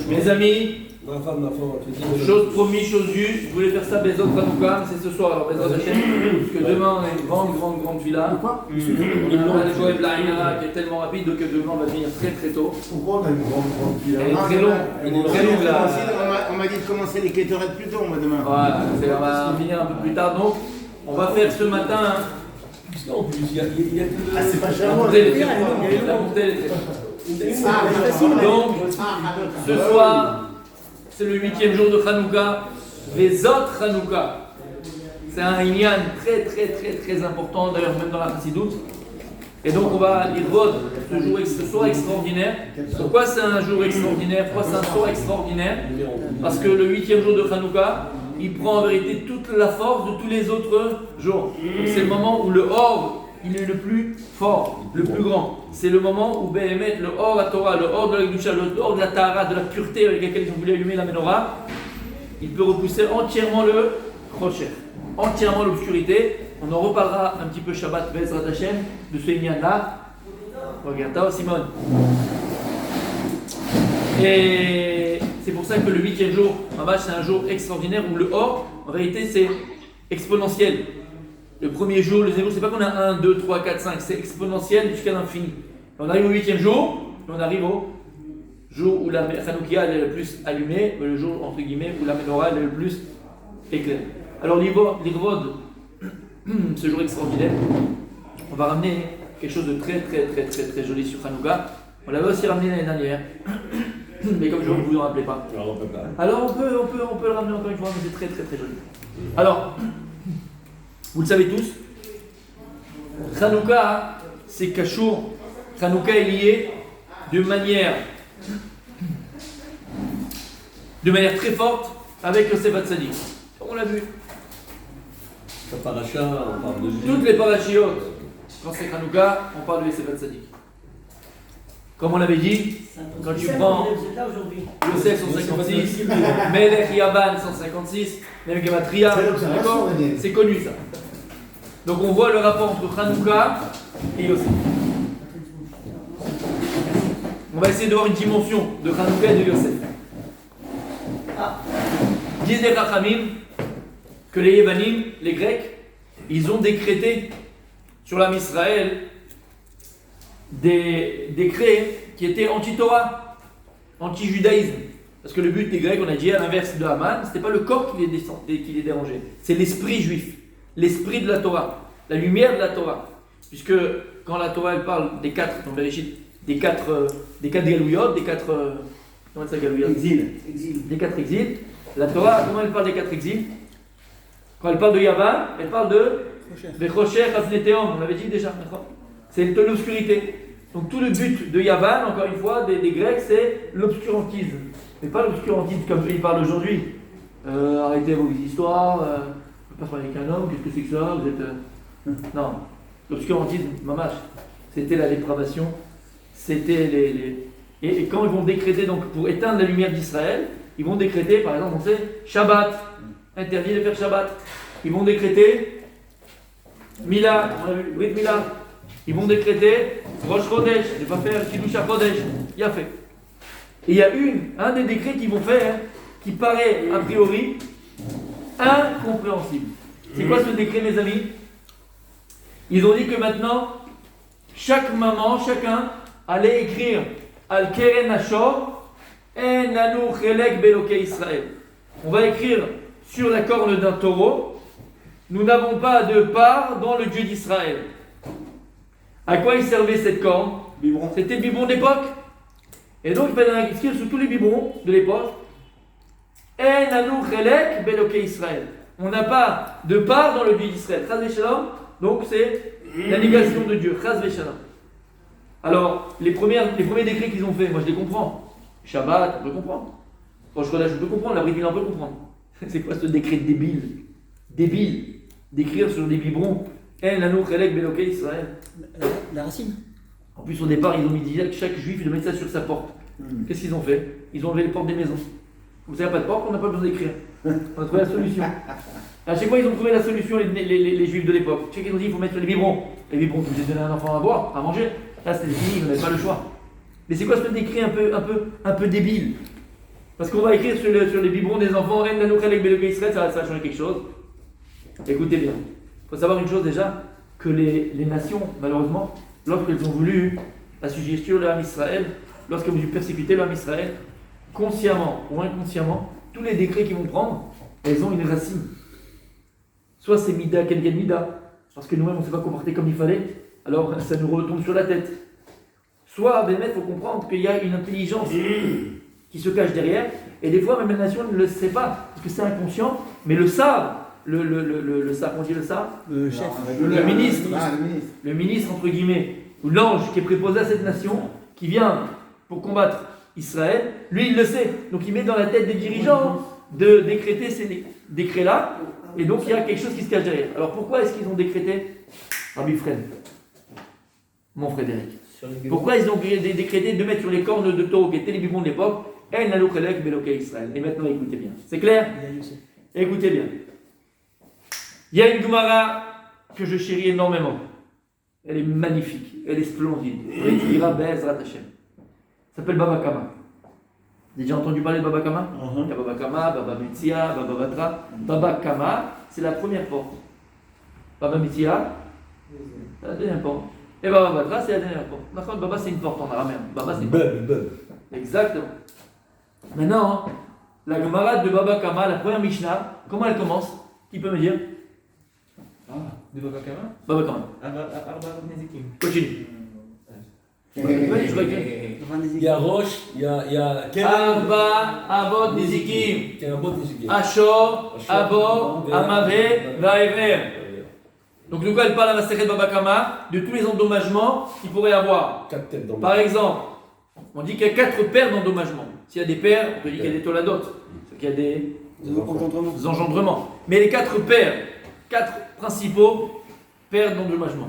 Mes amis, chose promise, chose due, je voulais faire ça Bezot Hanouka, c'est ce soir, alors Bezot Hashem, parce que demain on a une grande villa. On a le Joël Blaïna qui est tellement rapide que demain on va venir très tôt. Pourquoi on a une grande villa? Elle est très longue, On m'a dit de commencer les quêterettes plus tôt, moi, demain. Voilà, on va finir un peu plus tard, donc on va faire ce matin. En plus, il y a Ah, c'est pas cher. La montée est très forte, la montée est très forte. Donc, ce soir, c'est le 8e jour de Hanouka, les autres Hanouka. C'est un Inyan très important, d'ailleurs même dans la Chassidoute. Et donc on va lire ce soir extraordinaire. Pourquoi c'est un jour extraordinaire? Pourquoi c'est un soir extraordinaire? Parce que le 8e jour de Hanouka, il prend en vérité toute la force de tous les autres jours. Donc c'est le moment où le Or, il est le plus fort, le plus grand. C'est le moment où Béhémet, le Or à Torah, le Or de la Gdusha, le Or de la Tahara, de la pureté avec laquelle ils ont voulu allumer la menorah, il peut repousser entièrement le Khosher, entièrement l'obscurité. On en reparlera un petit peu Shabbat, Bezrat Hashem, de ce Inyan-là. Regarde, Tao Simone. Et c'est pour ça que le 8e jour, c'est un jour extraordinaire où le Or, en vérité, c'est exponentiel. Le premier jour, le 0, c'est pas qu'on a 1, 2, 3, 4, 5, c'est exponentiel jusqu'à l'infini. On arrive au 8e jour, et on arrive au jour où la Hanoukia est le plus allumée, le jour entre guillemets où la menorah est le plus éclairée. Alors l'Irvod, ce jour extraordinaire, on va ramener quelque chose de très joli sur Hanouka. On l'avait aussi ramené l'année dernière, mais comme je ne vous en rappelez pas. Alors on peut le ramener encore une fois, mais c'est très joli. Alors, vous le savez tous, Hanouka, c'est Kashour. Hanouka est lié de manière très forte avec le Yosef Hatzadik. On l'a vu. La paracha, on parle de Jésus. Toutes les parachiotes, quand c'est Hanouka, on parle de Yosef Hatzadik. Comme on l'avait dit, quand tu prends Yosef 156, Melech Yavan 156, même Gematria, c'est connu ça. Donc on voit le rapport entre Hanouka et Yosef. On va essayer de voir une dimension de Hanouka et de Yosef. Disent les Rachamim que les Yévanim, les Grecs, ils ont décrété sur l'âme Israël des décrets qui étaient anti-Torah, anti-judaïsme. Parce que le but des Grecs, on a dit à l'inverse de Haman, c'était pas le corps qui les dérangeait, c'est l'esprit juif, l'esprit de la Torah, la lumière de la Torah. Puisque quand la Torah elle parle des quatre, dans Bereshit, des quatre galouillotes, des quatre comment ça galouillotes? Des quatre exils. La Torah, comment elle parle des quatre exils? Quand elle parle de Yavan, elle parle de Vechosher Hasneteon, on l'avait dit déjà. C'est de l'obscurité. Donc tout le but de Yavan, encore une fois, des Grecs, c'est l'obscurantisme. Mais pas l'obscurantisme comme ils parlent aujourd'hui. Arrêtez vos histoires, pas parler avec un homme, qu'est-ce que c'est que ça? Vous êtes. Non. L'obscurantisme, mamash, c'était la dépravation, c'était Et quand ils vont décréter, donc pour éteindre la lumière d'Israël, ils vont décréter, par exemple, on sait, Shabbat, interdit de faire Shabbat. Ils vont décréter Mila, Brit Mila. Ils vont décréter Rosh Chodesh, ne pas faire Kiddush HaChodesh. Il y a fait. Et il y a un des décrets qu'ils vont faire qui paraît a priori incompréhensible. C'est quoi ce décret, mes amis? Ils ont dit que maintenant, chaque maman, chacun, allait écrire Al Keren Ashor, En Anu Chelek Beloke Israël. On va écrire sur la corne d'un taureau, nous n'avons pas de part dans le Dieu d'Israël. À quoi il servait cette corne? C'était le biberon d'époque. Et donc il fallait écrire sur tous les biberons de l'époque En Anu Chelek Beloke Israël. On n'a pas de part dans le Dieu d'Israël. Chaz v'shalom. Donc c'est la négation de Dieu. Chaz v'shalom. Alors, les premiers décrets qu'ils ont fait, moi je les comprends. Shabbat, on peut comprendre. Rosh Chodesh, on peut comprendre. La Brit Mila, on peut comprendre. C'est quoi ce décret débile? Débile. D'écrire sur des biberons En Anu Chelek Beloke Israël. La racine. En plus, au départ, ils ont dit que chaque juif il doit mettre ça sur sa porte. Qu'est-ce qu'ils ont fait? Ils ont enlevé les portes des maisons. Vous savez, pas de porte, on n'a pas besoin d'écrire. On a trouvé la solution. À chaque fois, ils ont trouvé la solution, les juifs de l'époque. Chaque fois, ils ont dit qu'il faut mettre les biberons. Les biberons, vous avez donné à un enfant à boire, à manger. Là, c'était fini, vous n'avez pas le choix. Mais c'est quoi ce décret un peu débile? Parce qu'on va écrire sur les biberons des enfants, En Nanouk Chelek Beloké Israël, ça va changer quelque chose. Écoutez bien. Il faut savoir une chose déjà, que les nations, malheureusement, lorsqu'elles ont voulu assujettir le Ham Israël, lorsqu'elles ont voulu persécuter le Ham Israël, consciemment ou inconsciemment, tous les décrets qu'ils vont prendre, elles ont une racine. Soit c'est Mida, Kengen Mida, parce que nous-mêmes on ne s'est pas comporté comme il fallait, alors ça nous retombe sur la tête. Soit, il faut comprendre qu'il y a une intelligence qui se cache derrière, et des fois même la nation ne le sait pas, parce que c'est inconscient, mais le savent. Le savent, on dit le savent Le chef. le ministre. Le ministre. Le ministre, entre guillemets, ou l'ange qui est préposé à cette nation, qui vient pour combattre Israël, lui il le sait. Donc il met dans la tête des dirigeants de décréter ces décrets-là, et donc il y a quelque chose qui se cache derrière. Alors pourquoi est-ce qu'ils ont décrété, Rabbi Fred, mon Frédéric, pourquoi ils ont décrété de mettre sur les cornes de taureau qui étaient les biberons de l'époque, El Nalouk Chelek Beloké Israël. Et maintenant écoutez bien. C'est clair? Écoutez bien. Il y a une Gemara que je chéris énormément. Elle est magnifique, elle est splendide. Elle ira Be'ezrat Hashem. Ça s'appelle Baba Kama. Vous avez déjà entendu parler de Baba Kama? Il y a Baba Kama, Baba Metzia, Baba Batra. Baba Kama, c'est la première porte. Baba Metzia, c'est la deuxième porte. Et Baba Batra, c'est la dernière porte. D'accord, Baba, c'est une porte en araméen. Baba, c'est une porte. Exactement. Maintenant, la Gemara de Baba Kama, la première Mishnah, comment elle commence? Qui peut me dire? De Baba Kama? Baba Kama. Arba Nezikim. Continue. Il y a Roche, il y a Arba Avot Nezikim. Quel Avot Nezikim. Ashor, Abo, Amave, Vaever. Donc de quoi elle parle à la Masechet Baba Kama? De tous les endommagements qu'il pourrait avoir. 4 têtes dans le Par exemple, on dit qu'il y a 4 paires d'endommagements. S'il y a des paires, on peut dire qu'il y a des toladotes, qu'il y a des engendrements. Mais les 4 paires, 4 principaux paires d'endommagements.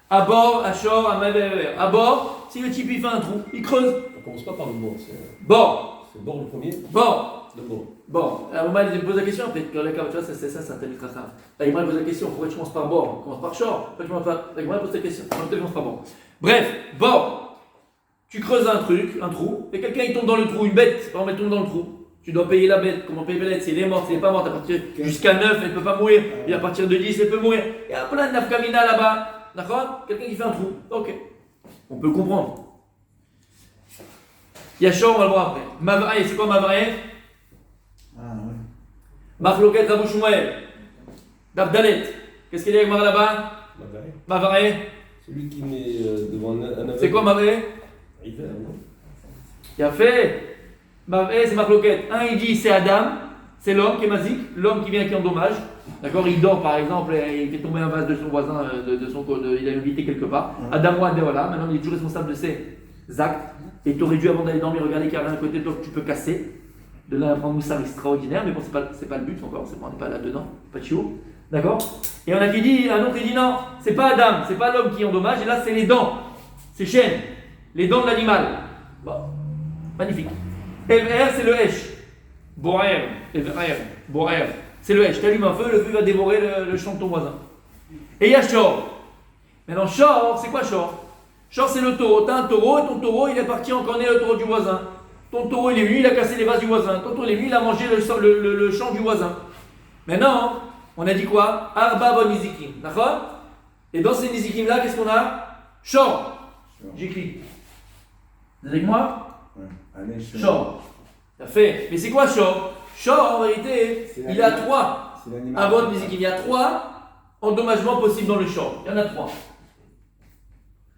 Abord, Ashor, Amaver. Abord, si le type il fait un trou, il creuse. On commence pas par le bord, c'est Bord. bord le premier. Bord. Le bord. Bon, à un moment, il me pose la question, peut-être que tu vois, c'est ça, c'est un tel crachin. Là, il me pose la question, pourquoi tu commences par bord? On commence par short, pourquoi tu commences par. Il me pose la question, pourquoi tu commences par bord? Bref, bord. Tu creuses un trou, et quelqu'un il tombe dans le trou, une bête, par exemple, elle tombe dans le trou. Tu dois payer la bête. Comment payer la bête? Si elle est morte, si elle n'est pas morte, à partir jusqu'à 9, elle ne peut pas mourir. Et à partir de 10, elle peut mourir. Il y a plein de nafkamina là-bas. D'accord? Quelqu'un qui fait un trou. Ok. On peut comprendre. Yachor, on va le voir après. Mavrae, c'est quoi Mavrae? Machloket Rabou Shmuel. Dabdalet. Qu'est-ce qu'il y a avec Mavrae là-bas? Mavrae. Celui qui met devant un aveugle. C'est quoi Mavrae? Hiver, non? Il a fait. Mavrae, c'est Machloket. Un, il dit c'est Adam. C'est l'homme qui est mazik, l'homme qui vient qui endommage. D'accord, il dort par exemple, et il fait tomber un vase de son voisin, il a invité quelque part. Adam ou Adéola, maintenant il est toujours responsable de ses actes. Et tu aurais dû, avant d'aller dormir, regarder qu'il y a rien à côté de toi que tu peux casser. De là, apprendre un moussard extraordinaire, mais bon, c'est pas le but encore, on n'est pas là-dedans, pas de chiot. D'accord? Et on a qui dit, un autre il dit non, c'est pas Adam, c'est pas l'homme qui endommage, et là c'est les dents, c'est chaînes, les dents de l'animal. Bon, magnifique. Ever, c'est le Hesh. Boer, Boer, c'est le Hesh. Tu allumes un feu, le feu va dévorer le champ de ton voisin. Et il y a Shor. Maintenant, Shor, c'est quoi Shor? Shor, c'est le taureau. Tu as un taureau et ton taureau, il est parti en corner le taureau du voisin. Ton taureau, il est venu, il a cassé les vases du voisin. Ton taureau, il est venu, il a mangé le champ du voisin. Maintenant, on a dit quoi? Arba bon nizikim. D'accord? Et dans ces nizikim-là, qu'est-ce qu'on a? Shor. J'écris. Vous êtes avec moi? Shor. Ça fait. Mais c'est quoi Shor? Shor, en vérité, il a 3. Avant de il y a 3 endommagements possibles dans le Shor. Il y en a 3.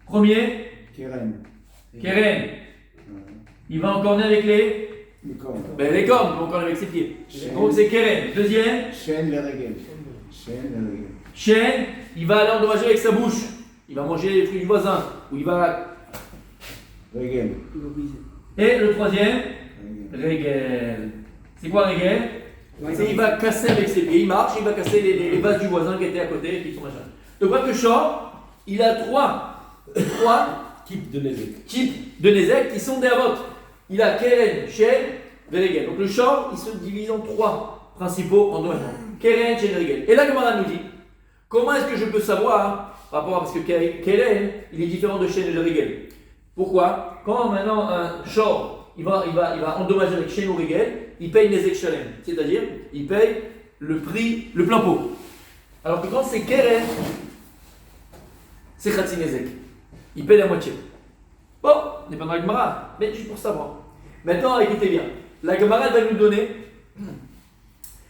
Premier, Keren. Il va encore avec les cornes. Les cornes, il va encore avec ses pieds. Donc c'est Keren. Deuxième, Chêne, il va aller endommager avec sa bouche. Il va manger les fruits du voisin. Ou il va. Et le troisième, Regel. C'est quoi Regel? C'est il va casser avec ses pieds, il marche, il va casser les vases du voisin qui étaient à côté, qui sont machin. Donc voilà que Shor, il a 3 Type de Nézek. types de Nézek qui sont des Avot. Il a Keren, Shen, Regel. Donc le Shor, il se divise en 3 principaux endommagements. Keren, Shen, Regel. Et là, Gemara nous dit, comment est-ce que je peux savoir, par rapport à, parce que Keren, il est différent de Shen et de Regel. Pourquoi? Quand maintenant un Shor, il va endommager avec Shen ou Regel, il paye Nezek Shalem. C'est-à-dire, il paye le prix, le plein pot. Alors que quand c'est Keren, c'est Khatsi Nezek. Il paye la moitié. Bon, on n'est pas dans la Gemara, mais juste pour savoir. Maintenant, écoutez bien. La Gemara va nous donner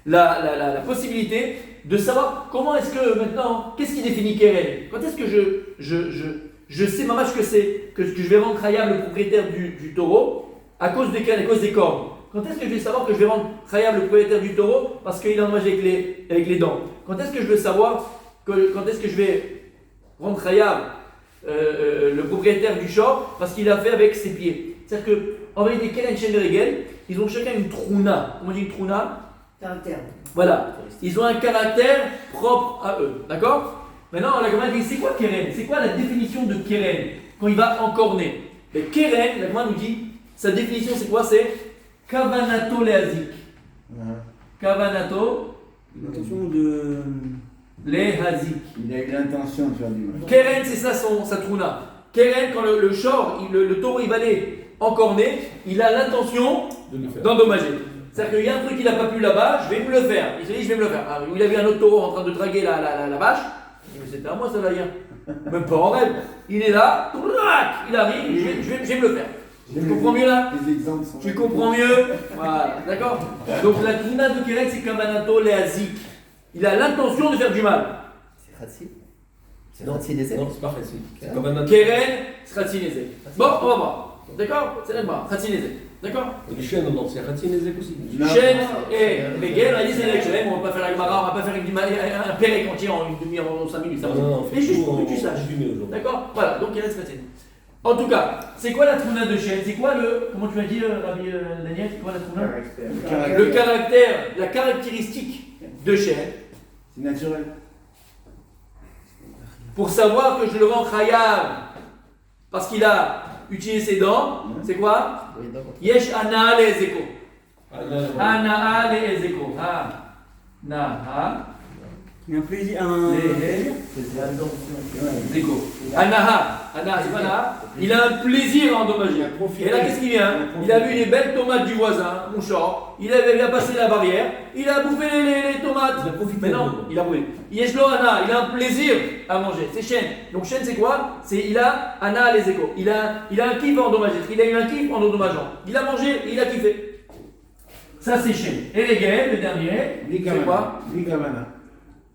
la possibilité de savoir comment est-ce que maintenant, qu'est-ce qui définit Keren? Quand est-ce que je sais mamage que je vais rendre Khayab le propriétaire du taureau à cause des Keren, à cause des cornes? Quand est-ce que je vais savoir que je vais rendre Khayab le propriétaire du taureau parce qu'il a endommagé avec les dents? Quand est-ce que je veux savoir quand est-ce que je vais rendre Khayab le propriétaire du short parce qu'il a fait avec ses pieds? C'est-à-dire qu'en vérité, Keren, Shen et Regel, ils ont chacun une trouna. Comment on dit une trouna? Caractère. Voilà, ils ont un caractère propre à eux, d'accord? Maintenant, la Gemara dit, c'est quoi Keren? C'est quoi la définition de Keren quand il va encorner? Mais Keren, la Gemara nous dit, sa définition c'est quoi? C'est Kavanato lehazik. Kavanato L'intention de. lehazik. Il a eu l'intention de faire du mal. Keren, c'est ça sa trouna. Keren, quand le short, le taureau, il va aller encorner, il a l'intention De le faire. d'endommager. C'est-à-dire qu'il y a un truc qu'il n'a pas pu là-bas, je vais me le faire. Il se dit, je vais me le faire. Alors, il a vu un autre taureau en train de draguer la vache. Il dit, mais c'était à moi ça là, hier. Même pas en rêve. Il est là, il arrive, je vais me le faire. Tu comprends mieux là? Les exemples sont. Tu comprends mieux? Voilà, d'accord? Donc la trina de Keren, c'est Kavanato lehazik. Il a l'intention de faire du mal. C'est Khatsi. C'est Non, Khatsi des non, c'est pas facile. C'est comme un Keren, Sratsi Nezek. Bon, on va voir. D'accord? C'est la barre. Sratsi Nezek. D'accord? Les chaînes, non, c'est Khatsi Nezek aussi. Non. Chen et Regel, on a dit c'est Nezek Shalem, on va pas faire la Gemara, on va pas faire un pérec entier en une demi-heure, en 5 minutes. Ça va. fait Et juste tout pour en que tu saches. résumé aujourd'hui. D'accord? Voilà, donc Keren Sratsi. En tout cas, c'est quoi la trouna de Chen? C'est quoi le. Comment tu m'as dit, Rabbi Daniel? C'est quoi la trouna? Le caractère, la caractéristique de Chen. C'est naturel. Pour savoir que je le rends Khayab parce qu'il a utilisé ses dents, c'est quoi? Oui, d'accord. Yesh ana le ezeko. Ah, là, là. Ana le ezeko. Ha. Na ha. Il y a un plaisir. Zeko. Anaha. Ana, c'est pas Anaha. Il a un plaisir à endommager. Et là, qu'est-ce qu'il vient? Il a vu les belles tomates du voisin, mon short. Il a passé la barrière. Il a bouffé les tomates. Il a profité. Mais non, il a brûlé. Yeshlo Ana, il a un plaisir à manger. C'est Shen. Donc Shen, c'est quoi? Il a Ana les échos. Il a un kiff à endommager. Il a eu un kiff en endommageant. Il a mangé, il a kiffé. Ça, c'est Shen. Et les gars, le dernier, c'est quoi? Ligamana.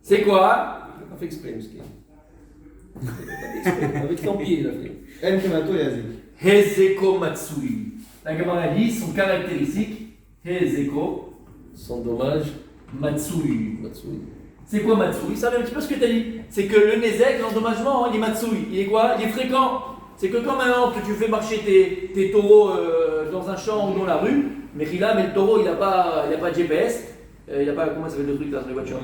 C'est quoi? Il n'a pas fait exprès, Mouski. Il n'a pas fait exprès. Avec ton pied, il a fait. El Kemato Yazik. Hezeko Matsui. La Gemara dit son caractéristique, Hezeko Sans dommage, Matsui. Matsui. C'est quoi Matsui? Ça veut un petit peu ce que tu as dit. C'est que le Nezek, l'endommagement, il est Matsui. Il est quoi? Il est fréquent. C'est que quand maintenant que tu fais marcher tes taureaux dans un champ ou dans la rue, mais le taureau, il n'a pas de GPS. Il n'a pas, comment ça s'appelle le truc là sur les voitures?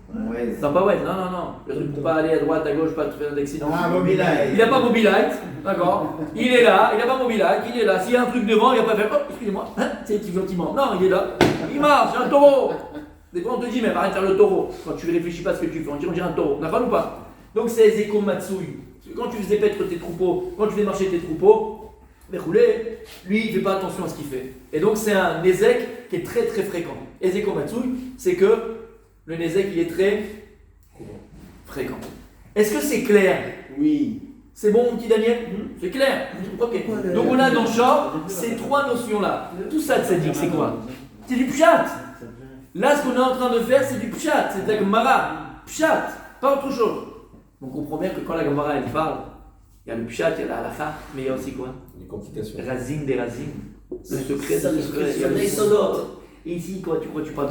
Ouais. Non, pas ouais, non. Le truc pour pas aller à droite, à gauche, pas te faire d'accident. Ah, Mobileye. Il n'a pas Mobilite, d'accord? Il est là, il n'a pas Mobilite, il est là. S'il y a un truc devant, il va pas faire, oh, excusez-moi, c'est petit gentiment. Non, il est là, il marche, c'est un taureau. Des fois, on te dit même, arrête de faire le taureau. Quand tu réfléchis pas à ce que tu fais, on dirait un taureau. D'accord ou pas? Donc, c'est Ezeko Matsui. Quand tu faisais paître tes troupeaux, quand tu fais marcher tes troupeaux, mais rouler, lui, il ne fait pas attention à ce qu'il fait. Et donc, c'est un Nezek qui est très très fréquent. Ezeko Matsui, c'est que le Nezek, il est très fréquent. Est-ce que c'est clair? Oui. C'est bon, mon petit Daniel? C'est clair? Ok. Donc on a dans Shor ces trois notions-là. Tout ça, ça dit que c'est quoi? C'est du pshat. Là, ce qu'on est en train de faire, c'est du pshat. C'est la Gemara. Pshat, pas autre chose. Donc on comprend bien que quand la Gemara, elle parle, il y a le pshat, il y a la halakha, mais il y a aussi quoi? Les complications. Razin des razin. Le secret, Ça, le le secret. secret, Il y a le c'est sonore. Et ici, quoi, tu parles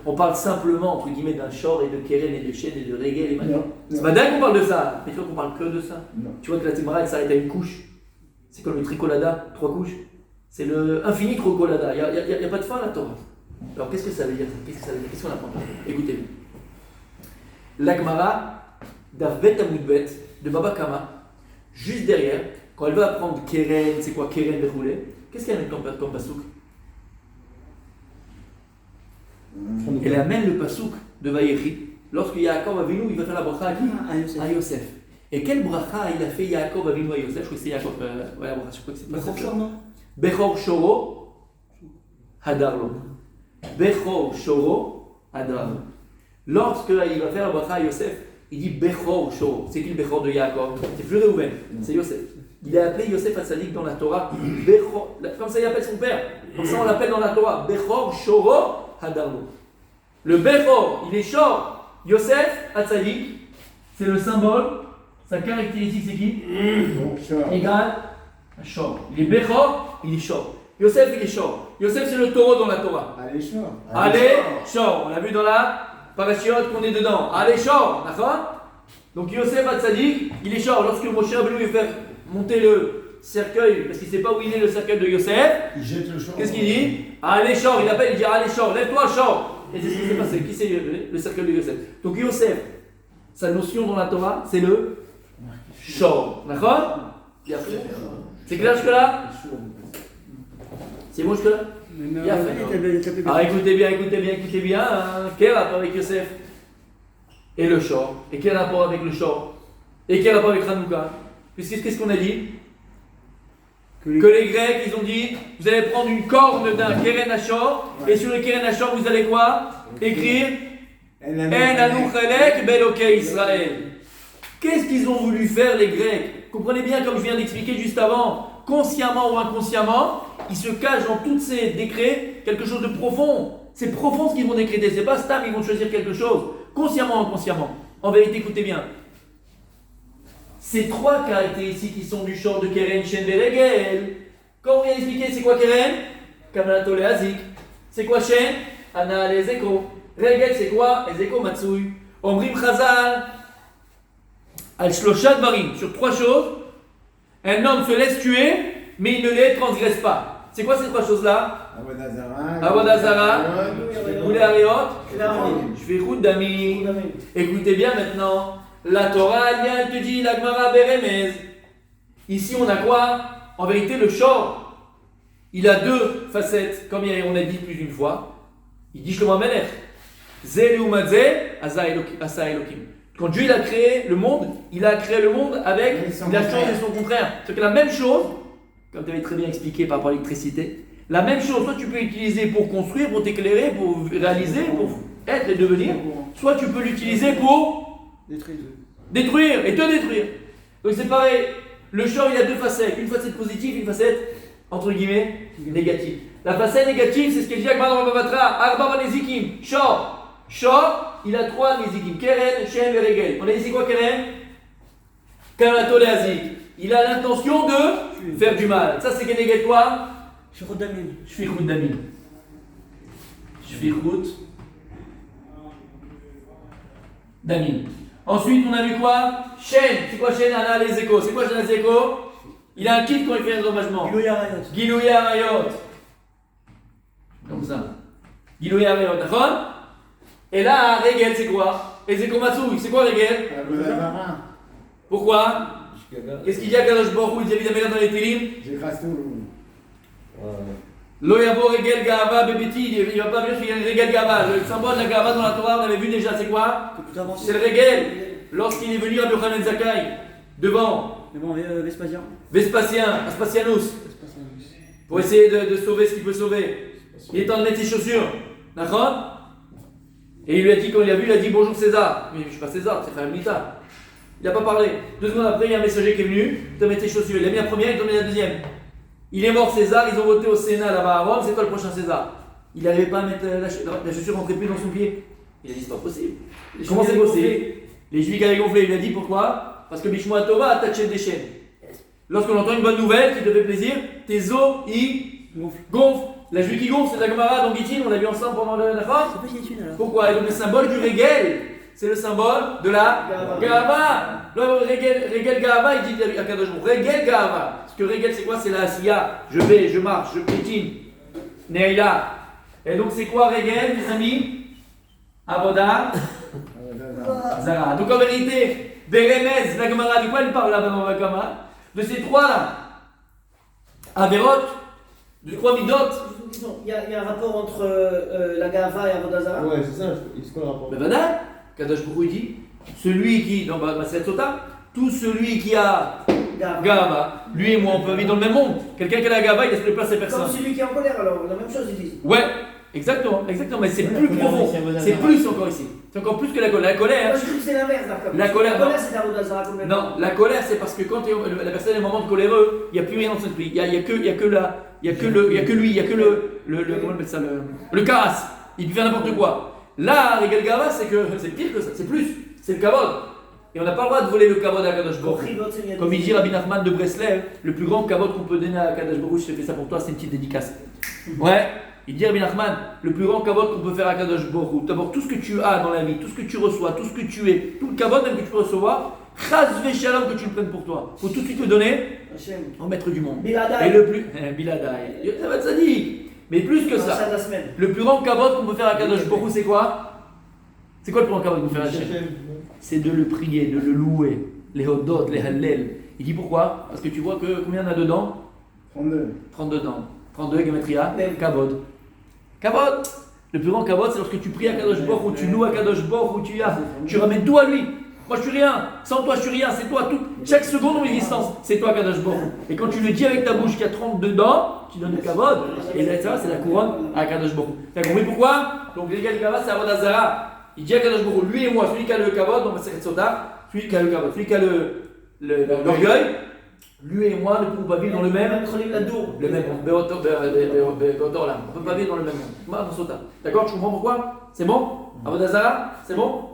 on parle simplement, entre guillemets, d'un Shor et de Keren et de Shen et de Regel et machin. C'est pas dingue qu'on parle de ça, mais tu vois qu'on parle que de ça. Non. Tu vois que la Timara, elle s'arrête à une couche. C'est comme le tricolada, 3 couches. C'est le infini tricolada. Il n'y a pas de fin la Torah. Alors qu'est-ce que ça veut dire? Qu'est-ce qu'on apprend? Écoutez. L'Agmara d'Avbet Amoudbet de Baba Kama, juste derrière, quand elle va apprendre Keren, c'est quoi Keren Bechoulé? Qu'est-ce qu'elle amène comme pasouk? Elle amène le pasouk de Vayechi. Lorsque Yaakov Avinu, il va faire la bracha à qui? À Yosef. Et quelle bracha il a fait Yaakov Avinu à Yosef? Je crois que c'est Yaakov. Ouais, la bracha, je crois que c'est pas ça. Bechor Shoro, Hadarlo. Bechor Shoro, Hadarlo. Lorsque il va faire la bracha à Yosef, il dit Bechor Shoro. C'est qui le Bechor de Yaakov? C'est plus Réhouven, c'est Yosef. Il a appelé Yosef Hatzadik dans la Torah, Bechor, comme ça il appelle son père. Comme ça on l'appelle dans la Torah, Bechor Shoro, Hadarlo. Le Bechor, il est Shor. Yosef Hatzadik, c'est le symbole. Sa caractéristique, c'est qui? Égal à Shor. Il est Bechor, il est Shor. Yosef, il est Shor. Yosef, c'est le taureau dans la Torah. Allez, chaud. Allez, Shor. On l'a vu dans la parachiote qu'on est dedans. Allez, Shor. D'accord? Donc Yosef Hatzadik, il est Shor. Lorsque Moshe Rabbeinu veut faire monter le cercueil, parce qu'il ne sait pas où il est le cercueil de Yosef, Il jette le chaud. qu'est-ce qu'il dit? Allez, Shor. Il appelle, il dit allez, Shor. Lève-toi, Shor. Et c'est ce qui s'est passé. Qui c'est le cercueil de Yosef? Donc Yosef, sa notion dans la Torah, c'est le Shor. D'accord? C'est clair jusque-là? C'est bon jusque-là? Bien fait. Alors écoutez bien. Hein. Quel rapport avec Yosef? Et le Shor. Et quel rapport avec le Shor? Et quel rapport avec Hanouka? Puisque qu'est-ce qu'on a dit? Que les Grecs, ils ont dit, vous allez prendre une corne d'un Keren Hashor, et sur le Keren Hashor, vous allez quoi? Écrire En Anouchelek Beloké Israël. Qu'est-ce qu'ils ont voulu faire les Grecs? Comprenez bien, comme je viens d'expliquer juste avant, consciemment ou inconsciemment, ils se cachent dans tous ces décrets quelque chose de profond. C'est profond ce qu'ils vont décréter, c'est pas stable, ils vont choisir quelque chose, consciemment ou inconsciemment. En vérité, écoutez bien. Ces trois caractéristiques qui sont du genre de Keren, Shen, Regel. Quand on vient d'expliquer, c'est quoi Keren? Kamalato le Hazik. C'est quoi Shen? Ana les Eko. Regel, c'est quoi? Ezeko Matsui. Omrim Chazal. Al-Shlosha Dvarim. Sur trois choses. Un homme se laisse tuer, mais il ne les transgresse pas. C'est quoi ces trois choses-là? Avodazara. Boulé Ariot. Shvichut Dami. Écoutez bien maintenant. La Torah, elle te dit, la Gemara Beremez. Ici, on a quoi? En vérité, le Shor, il a deux facettes, comme on a dit plus d'une fois. Il dit Shlomo Melech. Zé Leumadze, Asa Elokim. Quand Dieu il a créé le monde, il a créé le monde avec la chose et son contraire. C'est que la même chose, comme tu avais très bien expliqué par rapport à l'électricité, la même chose, soit tu peux l'utiliser pour construire, pour t'éclairer, pour réaliser, pour être et devenir, soit tu peux l'utiliser pour détruire et te détruire. Donc c'est pareil, le Shor il a deux facettes, une facette positive, une facette entre guillemets négative. La facette négative, c'est ce qu'elle dit Agmar dans Bavatra, Arba Nezikim, Shor. Shor, il a trois Nezikim, Keren, Shem et Regel. On a dit c'est quoi Keren? Kamato le Hazik. Il a l'intention de faire du mal. Ça c'est Kenegel quoi? Shvichut Damim. Shvichut Damim. Ensuite, on a vu quoi? Shen. C'est quoi Shen? Ana les échos. C'est quoi Shen les échos? Il a un kit quand il fait un endommagement. Gilouya Arayot. Comme ça. Gilouya Arayot. D'accord? Et là, Regel, c'est quoi? Ezeko Matsui. C'est quoi Regel? Pourquoi? Qu'est-ce qu'il y a Kadosh Baruch Hu? Il dit évidemment dans les Télim. J'écrase tout. Lo yavo Regel Gava Bebeti. Il ne va pas venir qu'il y a le Regel Gava. Le symbole de la Gava dans la Torah, on avait vu déjà. C'est quoi? C'est le Regel. Lorsqu'il est venu à Yochanan Zakkai, devant Vespasien, Aspasianus, pour essayer de sauver ce qu'il peut sauver. Il est en train de mettre ses chaussures. D'accord? Et il lui a dit, quand il a vu, il a dit bonjour César. Mais je ne suis pas César, c'est Chaim Nita. Il n'a pas parlé. 2 secondes après, il y a un messager qui est venu, il t'a mis ses chaussures. Il a mis la première, il t'a mis la deuxième. Il est mort César, ils ont voté au Sénat là-bas à Rome, c'est quoi le prochain César? Il n'arrivait pas à mettre la chaussure rentrait plus dans son pied. Il a dit c'est pas possible. Comment c'est possible? Les Juifs avaient gonflé, il lui a dit pourquoi? Parce que Bishmoa Tova a taché des chaînes. Lorsqu'on entend une bonne nouvelle qui te fait plaisir, tes os, ils gonflent. La Juif qui gonfle, c'est la Gemara dans Gittin, on l'a vu ensemble pendant la fois. Pourquoi? Et donc le symbole du Regel, c'est le symbole de la Gava. Le Regel Gava, il dit à Kadosh Baruch Hu, Regel Gava. Parce que Regel, c'est quoi? C'est la Asiya. Je vais, je marche, je piétine. Neila. Et donc c'est quoi Regel, mes amis? Avoda Zara. Donc en vérité, Beremez, la Gemara, de quoi elle parle là-bas dans la Gemara? De ces trois là. Averot, de trois midot. Il y a un rapport entre la Gava et Avodazara. Ouais, c'est ça, c'est quoi le rapport? Mais Kadosh Baruch Hu dit, celui qui, dans Maseret Sota, tout celui qui a Gava. Lui et moi, on peut vivre dans le même monde. Quelqu'un qui a la Gava, il laisse plus place à personne. Comme celui qui est en colère, alors, la même chose, ils disent. Ouais, exactement, mais c'est plus profond. C'est plus encore ici. C'est encore plus que la colère. La colère. Moi, je trouve que c'est l'inverse, d'accord. La colère, non. c'est Avodazara complètement. Non, la colère, c'est parce que quand la personne est en moment de coléreux, il n'y a plus rien dans cette vie. Il n'y a que lui, il n'y a que comment on appelle ça, le casse. Il peut faire n'importe quoi. Là, Regal Gava, c'est pire que ça, c'est plus. C'est le kavod. Et on n'a pas le droit de voler le kavod à Kadosh Baruch Hu. Comme il dit Rabbi Nachman de Breslev, le plus grand kavod qu'on peut donner à Kadosh Baruch Hu, je te fais ça pour toi, c'est une petite dédicace. Ouais. Il dit Rabbi Nachman, le plus grand kavod qu'on peut faire à Kadosh Baruch Hu, d'abord tout ce que tu as dans la vie, tout ce que tu reçois, tout ce que tu es, tout le kavod même que tu peux recevoir, chas v'shalom que tu le prennes pour toi. Il faut tout de suite le donner au maître du monde. Biladai. Et le plus. Biladai. Ça va être sadique. Mais plus que ça. Le plus grand kavod qu'on peut faire à Kadosh Baruch Hu, c'est quoi? C'est quoi le plus grand kavod qu'on peut faire à Hachem? C'est de le prier, de le louer. Les hodot, les hallel. Il dit pourquoi? Parce que tu vois que combien il y en a dedans? 32 dedans. 32 Gematria, kavod. Kavod. Le plus grand kavod, c'est lorsque tu pries à Kadosh Baruch Hu, tu loues à Kadosh Baruch Hu, tu ramènes tout à lui. Moi je suis rien, sans toi je suis rien, c'est toi tout. Chaque seconde de mon existence, c'est toi Kadosh Baruch Hu. Et quand tu le dis avec ta bouche qu'il y a 32 dents, tu donnes le kavod. Et là, ça, c'est la couronne à Kadosh Baruch Hu. T'as compris pourquoi? Donc les gars, le kavod, c'est Avodazara. Il dit à Kadosh Baruch Hu, lui et moi, celui qui a le kavod, donc c'est Sota, celui qui a le kavod, celui qui a l'orgueil, lui et moi ne pouvons pas vivre dans le même monde. Le même monde. On ne peut pas vivre dans le même monde. Moi, dans Sota. D'accord? Tu comprends pourquoi? C'est bon? Avodazara? C'est bon?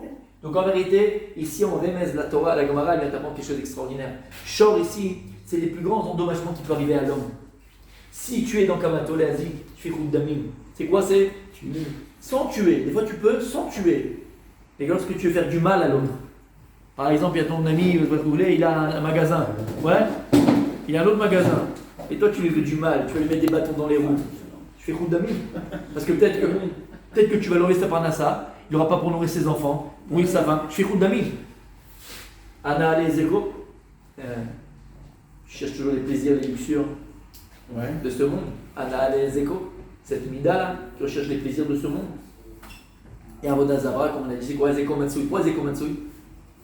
Donc en vérité, ici on remet la Torah, la Gemara, elle vient t'apprendre quelque chose d'extraordinaire. Shor ici, c'est les plus grands endommagements qui peuvent arriver à l'homme. Si tu es dans Kamatolé Azik, tu fais route d'Amim. C'est quoi? C'est sans tuer. Des fois tu peux sans tuer. Et lorsque tu veux faire du mal à l'autre. Par exemple, il y a ton ami, il a un magasin. Ouais? Il a un autre magasin. Et toi tu lui fais du mal, tu vas lui mettre des bâtons dans les roues. Tu fais route d'Amim. Parce que peut-être que tu vas l'enlever sa parnassa, il n'aura pas pour nourrir ses enfants. Oui, ça va. Je fais route d'Amim. Anna les échos. Je cherche toujours les plaisirs et les luxures de ce monde. Anna les échos. Cette mida là, tu recherches les plaisirs de ce monde. Et un Vodazara, comme on a dit, c'est quoi Zeko Matsui? Quoi Zeko Matsui?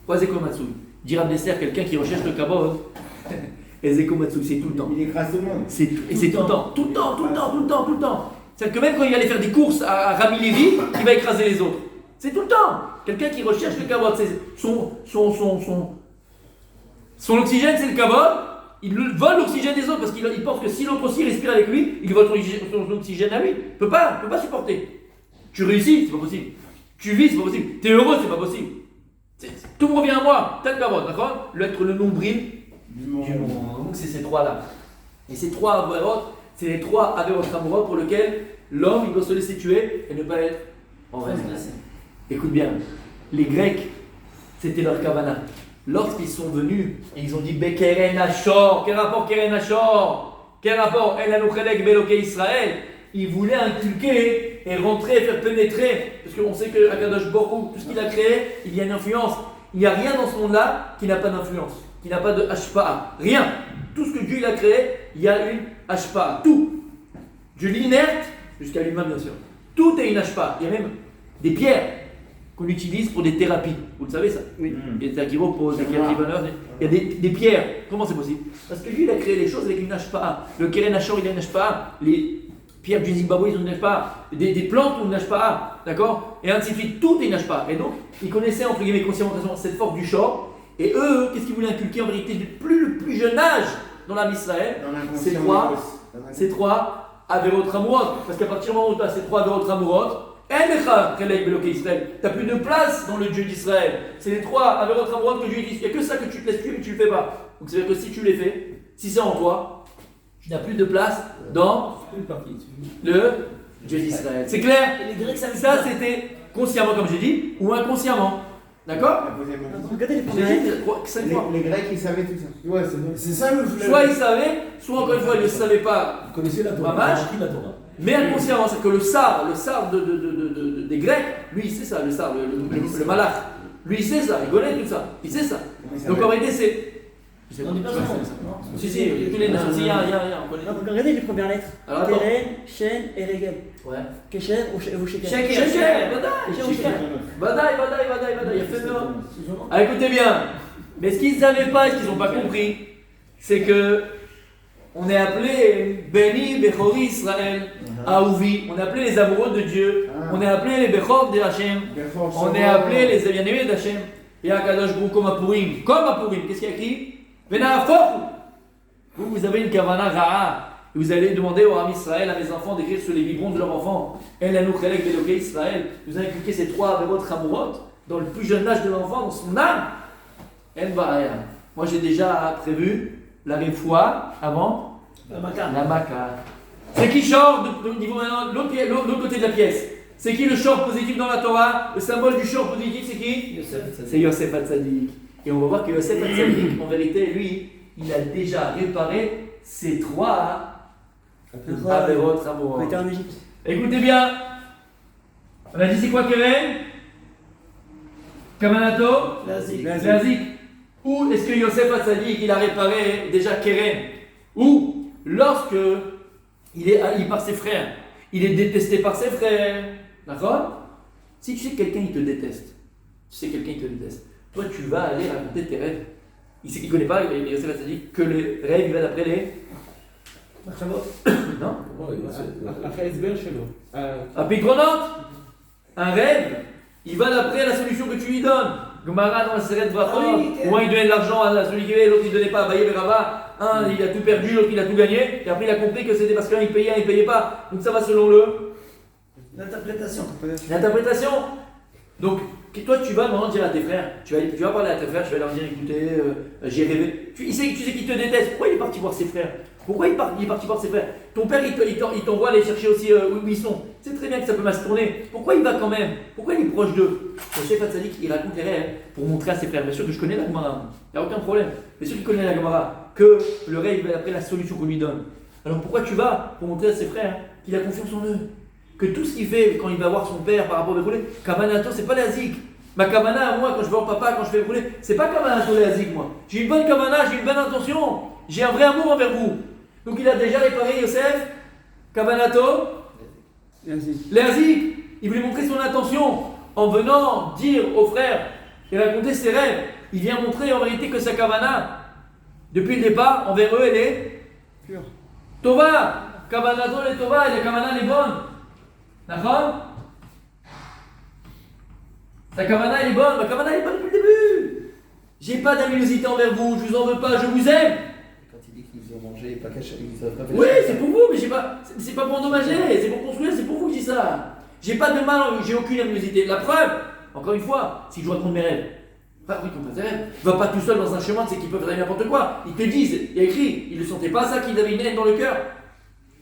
Quoi Zeko Matsui? Dire à Besser, quelqu'un qui recherche le kavod. Et Zeko Matsui, c'est tout le temps. Il écrase tout le monde. Et c'est tout le temps. Tout le temps, tout le temps, tout le temps, tout le temps. C'est-à-dire que même quand il va aller faire des courses à Rami Lévi, il va écraser les autres. C'est tout le temps. Quelqu'un qui recherche le kavod, son oxygène, c'est le kavod. Il vole l'oxygène des autres parce qu'il pense que si l'autre aussi respire avec lui, il vole son oxygène à lui. Il ne peut pas supporter. Tu réussis, c'est pas possible. Tu vis, c'est pas possible. Tu es heureux, c'est pas possible. Tout me revient à moi. T'as le kavod, d'accord? L'être le nombril du monde. Donc c'est ces trois-là. Et ces trois averot, c'est les trois averot amorot pour lesquels l'homme il doit se laisser tuer et ne pas être en reste. Écoute bien, les Grecs, c'était leur kavana. Lorsqu'ils sont venus et ils ont dit Bekeren Ashor, quel rapport Keren Ashor? Quel rapport El Anouchelek Beloke Israël? Ils voulaient inculquer et rentrer, faire pénétrer, parce qu'on sait que Akadosh Baruch Hu, tout ce qu'il a créé, il y a une influence. Il n'y a rien dans ce monde-là qui n'a pas d'influence, qui n'a pas de hashpa'a. Rien. Tout ce que Dieu il a créé, il y a une hashpa'a. Tout. De l'inerte jusqu'à l'humain, bien sûr. Tout est une hashpa'a. Il y a même des pierres qu'on utilise pour des thérapies. Vous le savez ça? Oui. Il y a des qui reposent, il y a des pierres. Comment c'est possible? Parce que lui, il a créé les choses avec une hashpa'a. Le Keren Ashor, il a une hashpa'a. Les pierres du Zimbabwe, ils ont une hashpa'a. Des plantes ont une hashpa'a. D'accord? Et ainsi de suite. Tout est une hashpa'a. Et donc, ils connaissaient, entre guillemets, consciemment cette force du shor. Et eux, qu'est-ce qu'ils voulaient inculquer en vérité depuis le plus jeune âge dans l'âme Israël? Ces trois averot amorot. Parce qu'à partir du moment où tu as ces trois averot amorot, t'as plus de place dans le Dieu d'Israël. C'est les trois averot amorot que Dieu dit. Il n'y a que ça que tu te laisses tuer mais tu ne le fais pas. Donc c'est-à-dire que si tu les fais, si c'est en toi, tu n'as plus de place dans le Dieu d'Israël. C'est clair? Ça c'était consciemment comme j'ai dit ou inconsciemment. D'accord? Les Grecs ils savaient tout ça. Ouais, c'est ça le fleuve. Soit ils savaient, soit encore une fois ils ne savaient pas. Vous connaissez la Torah? Mamash. La Torah. Mais inconsciemment, c'est que le sar des Grecs, lui il sait ça, le sar, le malach. Lui il sait ça, il connaît tout ça, il sait ça. Donc en réalité c'est. On n'est pas ça. Si, tous les nations, il y a, on connaît. Donc regardez les premières lettres. Alors attends. Keren, Shen et Regel. Ouais. Keshen ou Sheken. Sheker, Badaï, il a fait dehors. Ah, écoutez bien, mais ce qu'ils ne savaient pas et ce qu'ils n'ont pas compris, c'est que on est appelé Beni Bechori Israël, Aouvi. On est appelé les amoureux de Dieu. On est appelé les Bechor de Hachem. On est appelé les bien-aimés d'Hachem. Et Akadosh Baruch Hu comme à Purim. Comme à Purim, qu'est-ce qu'il y a écrit? Vena'afochu. Vous avez une kavana ra'a. Et vous allez demander au Ram Israël, à mes enfants, d'écrire sur les biberons de leurs enfants. El Anou Chelek Beloké Israël. Vous allez cliquer ces trois Averot Hamurot dans le plus jeune âge de l'enfant, dans son âme. En Ba'aya. Moi j'ai déjà prévu la réfoua avant La maca. la Maka. C'est qui short de niveau maintenant, l'autre côté de la pièce? C'est qui le short positif dans la Torah? Le symbole du short positif, c'est qui? C'est Yosef Hatzadik. Et on va voir que Yosef Hatzadik, en vérité, lui, il a déjà réparé ces trois Averot Hamurot. On était en Égypte. Écoutez bien. On a dit c'est quoi Keren? Kamanato? Lazik. Ou est-ce que Yosef Hatzadik il a réparé déjà Keren? Ou lorsque il est haï par ses frères, il est détesté par ses frères. D'accord? Si tu sais que quelqu'un il te déteste, toi tu vas aller raconter tes rêves. Il sait qu'il ne connaît pas, Yosef Hatzadik, que les rêves il va d'après les. Non? אחרי ההסבר שלו. Un Picronote, un rêve, il va d'après la solution que tu lui donnes. Gemara dans la Seret Vrachot, où un il donnait de l'argent à celui qui avait, l'autre il ne donnait pas à Baye Berava, un il a tout perdu, l'autre il a tout gagné, et après il a compris que c'était parce qu'un il payait, un il payait pas. Donc ça va selon L'interprétation. l'interprétation. Donc toi tu vas maintenant dire à tes frères, tu vas parler à tes frères, tu vas leur dire écoutez, j'ai rêvé. Tu sais qu'il te déteste, pourquoi il est parti voir ses frères? Pourquoi il est parti voir ses frères? Ton père il t'envoie aller chercher aussi où ils sont. C'est très bien que ça peut mal se tourner. Pourquoi il va quand même? Pourquoi il est proche d'eux? Yosef Hatzadik il raconte les rêves pour montrer à ses frères. Bien sûr que je connais la Gemara, il n'y a aucun problème. Bien sûr qu'il connaît la Gemara, que le rêve il va après la solution qu'on lui donne. Alors pourquoi tu vas? Pour montrer à ses frères qu'il a confiance en eux. Que tout ce qu'il fait quand il va voir son père par rapport au brûler, Kavanato c'est pas l'azik. Ma kavana à moi quand je vais voir papa, quand je fais brûler, c'est pas Kavanato l'azik moi. J'ai une bonne kavana, j'ai une bonne intention. J'ai un vrai amour envers vous. Donc il a déjà réparé Yosef, Kavanato, l'azik. Il voulait montrer son intention en venant dire aux frères et raconter ses rêves. Il vient montrer en vérité que sa kavana, depuis le départ, envers eux, elle est Pure. Tova. Kavanato elle est Tova et la kavana elle est bonne. D'accord? Ta kavana elle est bonne, ma kavana elle est bonne depuis le début. J'ai pas d'amilosité envers vous, je vous en veux pas, je vous aime. Quand il dit qu'ils nous ont mangé, pas caché, ils savent pas fait. Oui, c'est pour vous, mais c'est pas pour endommager, c'est pour construire, c'est pour vous que je dis ça. J'ai pas de mal, j'ai aucune amilosité. La preuve, encore une fois, si je raconte mes rêves, oui, comme tes rêves, va pas tout seul dans un chemin, c'est qu'ils peuvent faire n'importe quoi. Ils te disent, il y a écrit, ils ne sentaient pas ça, qu'ils avaient une haine dans le cœur.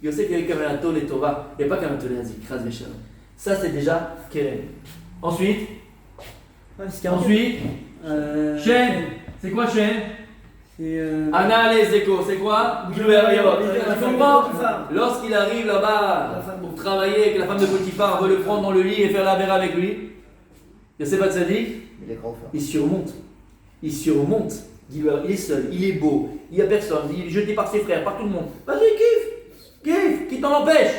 Yosef, il y avait Kavanato les Tova, il n'y a pas Kavanato les Azik, Kras Veshalom. Ça, c'est déjà Keren. Ensuite, Shen, c'est quoi Shen? C'est Anna les échos, c'est quoi? Lorsqu'il arrive là-bas pour travailler avec la femme de Potiphar, veut le prendre dans le lit et faire la vera avec lui, Yosef Hatzadik, il surmonte. Il est seul, il est beau, il n'y a personne, il est jeté par ses frères, par tout le monde. Vas-y, kiffe, qui t'en empêche?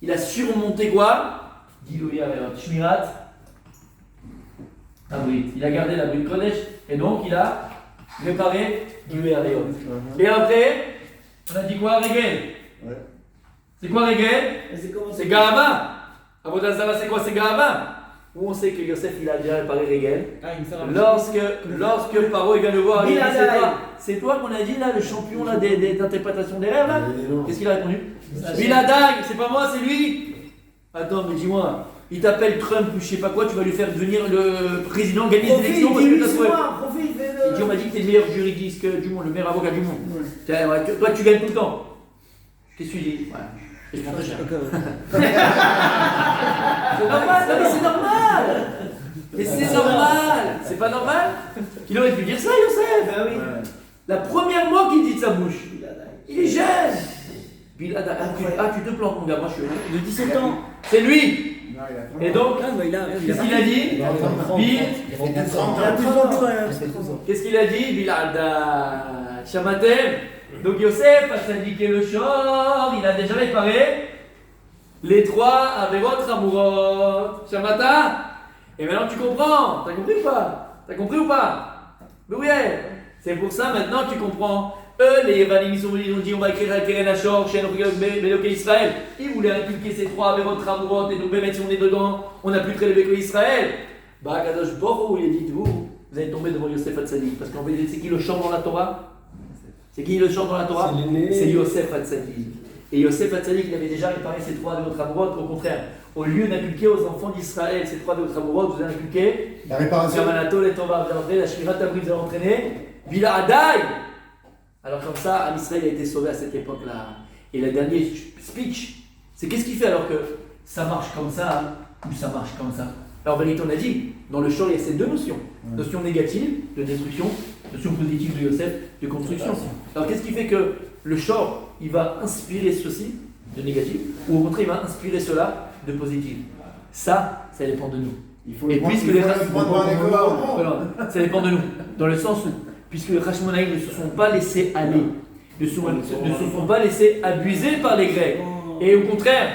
Il a surmonté quoi? Shmirat, Abrit. Il a gardé la Brit Kodesh et donc il a réparé Gilui Arayot. Et après, on a dit quoi? Régel. Ouais. C'est quoi Régel? C'est Gahava. Avodazara, c'est quoi? C'est Gahava. Où on sait que Yosef il a déjà réparé Régel. Lorsque Paro il vient le voir, il dit c'est toi qu'on a dit là, le champion là, d'interprétation des rêves là? Qu'est-ce qu'il a répondu? Biladag, c'est pas moi, c'est lui. Attends, mais dis-moi, il t'appelle Trump ou je sais pas quoi, tu vas lui faire devenir le président, gagner les élections parce que t'as trouvé. Il dit on m'a dit que t'es le meilleur juridiste du monde, le meilleur avocat du monde. Toi tu gagnes tout le temps. Qu'est-ce que tu dis? Ouais. Et je prends très cher. C'est normal, non mais c'est normal. Mais c'est normal. C'est pas normal? Il aurait pu dire ça, Yosef. Ben oui. La première mot qu'il dit de sa bouche. Il est jeune. Tu te plantes mon gars, moi je suis heureux. de 17 ans. C'est lui. Et donc, qu'est-ce qu'il a dit? Qu'est-ce qu'il a dit? Bilada Shamatem. Donc Yosef a syndiqué le shor, il a déjà réparé les trois Averot Hamurot. Shamata. Et maintenant tu comprends. T'as compris ou pas? Mais oui, C'est pour ça maintenant tu comprends. Eux, les Yévanim, ils ont dit on va écrire à Keren Ashor, chez Beloké Israël. Ils voulaient inculquer ces trois avec votre amourot et donc même si on est dedans, on n'a plus de Beloké Israël. Bah, Kadosh Borou, il a dit vous allez tomber devant Yosef Hatzadik. Parce qu'en fait, c'est qui le chant dans la Torah? C'est qui le chant dans la Torah? C'est Yosef Hatzadik. Et Yosef Hatzadik, il avait déjà réparé ces trois de votre amourot. Au contraire, au lieu d'inculquer aux enfants d'Israël ces trois de votre amourot, vous allez inculquer La réparation. Kamanato, les Tova, vous allez entraîner, la Shmirat Tabri, vous allez entraîner, Bila Adai. Alors comme ça, Israël a été sauvé à cette époque-là. Et le dernier speech, c'est qu'est-ce qu'il fait alors que ça marche comme ça ou ça marche comme ça? Alors en vérité, on a dit, dans le chant, il y a ces deux notions. Notion négative de destruction, notion positive de Yosef de construction. Alors qu'est-ce qui fait que le chant, il va inspirer ceci de négatif, ou au contraire, il va inspirer cela de positif? Ça dépend de nous. Il faut Et le prendre, puisque il les faut le races- prendre par les corps. Voilà, ça dépend de nous. Dans le sens où, puisque les Hashmonaïm ne se sont pas laissés aller, ne se sont pas laissés abuser par les Grecs. Et au contraire,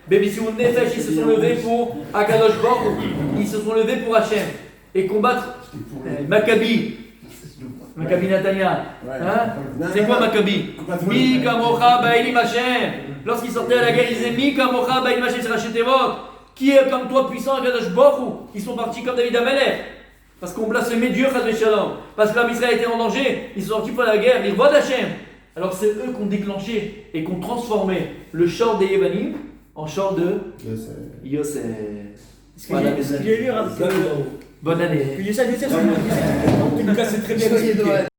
Baby Simon Nefesh, ils se sont levés pour Akadosh Baruch Hu. Ils se sont levés pour Hachem. Et combattre Maccabi. Maccabi Natania. Hein? C'est quoi Maccabi? Mi Kamocha Ba'ilim Hachem. Lorsqu'ils sortaient à la guerre, ils disaient Mi Kamocha Ba'ilim Hachem Serachetevot. Qui est comme toi puissant Akadosh Baruch Hu? Ils sont partis comme David Amalek. Parce qu'on blasphémait Dieu, Chas Shalom. Parce que l'homme Israël était en danger. Ils sont sortis pour la guerre, les rois d'Hachem. Alors c'est eux qui ont déclenché et qui ont transformé le chant des Yévanim en chant de Yosef. Ce que j'ai lu, Bonne année. que Youssef, En tout cas, c'est très bien expliqué.